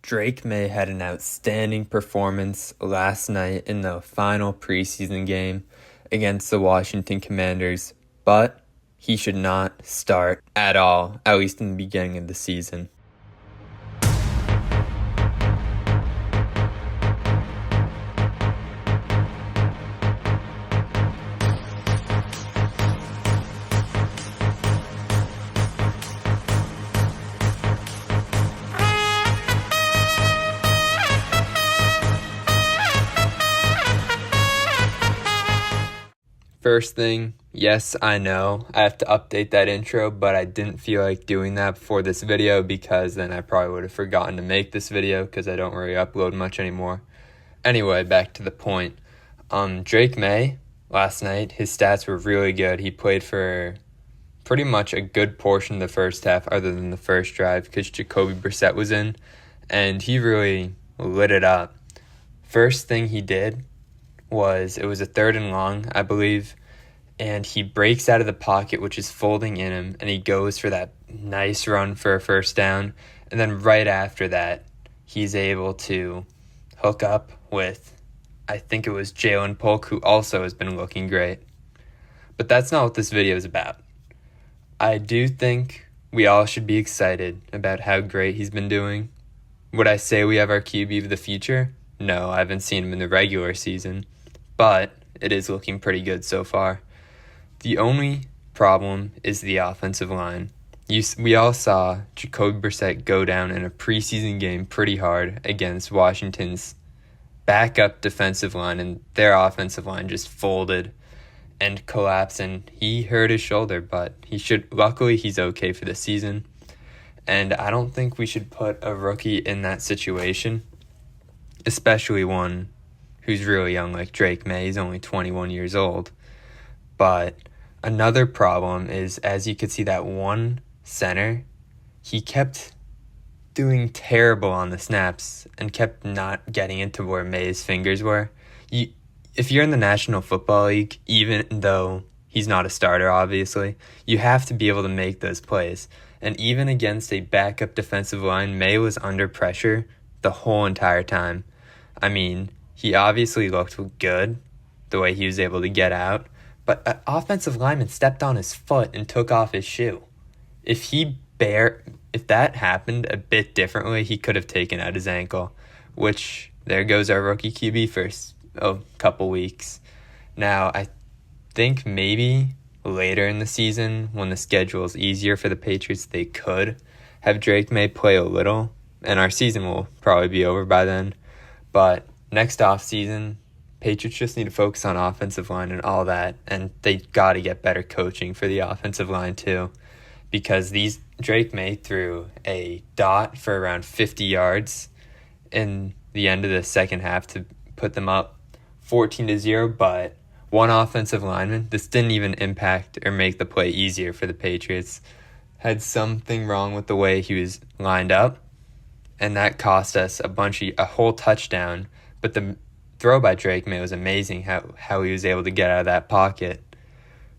Drake Maye had an outstanding performance last night in the final preseason game against the Washington Commanders, but he should not start at all, at least in the beginning of the season. First thing, yes, I know I have to update that intro, but I didn't feel like doing that before this video because then I probably would have forgotten to make this video because I don't really upload much anymore. Anyway, back to the point. Drake Maye, last night, his stats were really good. He played for pretty much a good portion of the first half other than the first drive because Jacoby Brissett was in, and he really lit it up. First thing he did was, it was a 3rd and long, I believe, and he breaks out of the pocket, which is folding in him, and he goes for that nice run for a first down, and then right after that, he's able to hook up with, I think it was Jalen Polk, who also has been looking great. But that's not what this video is about. I do think we all should be excited about how great he's been doing. Would I say we have our QB of the future? No, I haven't seen him in the regular season, but it is looking pretty good so far. The only problem is the offensive line. We all saw Jacoby Brissett go down in a preseason game pretty hard against Washington's backup defensive line, and their offensive line just folded and collapsed, and he hurt his shoulder, but luckily he's okay for the season. And I don't think we should put a rookie in that situation, especially one who's really young like Drake Maye. He's only 21 years old. But another problem is, as you could see, that one center, he kept doing terrible on the snaps and kept not getting into where Maye's fingers were. If you're in the National Football League, even though he's not a starter, obviously, you have to be able to make those plays. And even against a backup defensive line, Maye was under pressure the whole entire time. I mean, he obviously looked good the way he was able to get out, but an offensive lineman stepped on his foot and took off his shoe. If that happened a bit differently, he could have taken out his ankle, which there goes our rookie QB for a couple weeks. Now, I think maybe later in the season, when the schedule is easier for the Patriots, they could have Drake Maye play a little, and our season will probably be over by then. But next offseason, Patriots just need to focus on offensive line and all that, and they got to get better coaching for the offensive line too, because Drake Maye threw a dot for around 50 yards in the end of the second half to put them up 14-0, but one offensive lineman, this didn't even impact or make the play easier for the Patriots, had something wrong with the way he was lined up, and that cost us a whole touchdown. But the throw by Drake Maye was amazing, how he was able to get out of that pocket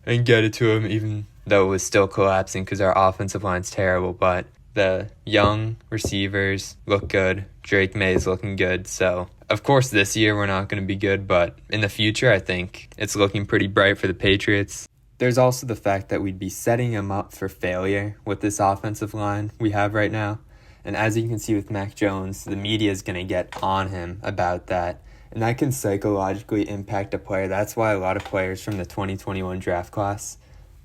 and get it to him, even though it was still collapsing because our offensive line's terrible. But the young receivers look good. Drake Maye is looking good. So, of course, this year we're not going to be good, but in the future, I think it's looking pretty bright for the Patriots. There's also the fact that we'd be setting him up for failure with this offensive line we have right now. And as you can see with Mac Jones, the media is going to get on him about that. And that can psychologically impact a player. That's why a lot of players from the 2021 draft class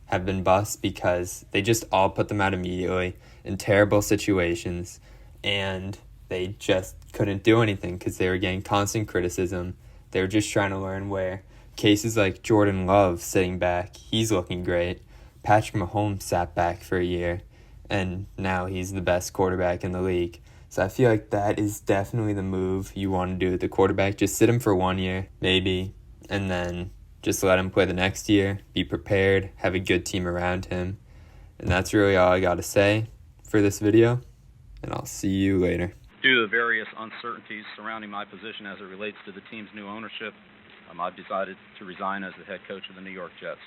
have been busts, because they just all put them out immediately in terrible situations. And they just couldn't do anything because they were getting constant criticism. They were just trying to learn where. Cases like Jordan Love sitting back, he's looking great. Patrick Mahomes sat back for a year, and now he's the best quarterback in the league. So I feel like that is definitely the move you want to do with the quarterback. Just sit him for 1 year, maybe, and then just let him play the next year. Be prepared, have a good team around him. And that's really all I got to say for this video, and I'll see you later. Due to the various uncertainties surrounding my position as it relates to the team's new ownership, I've decided to resign as the head coach of the New York Jets.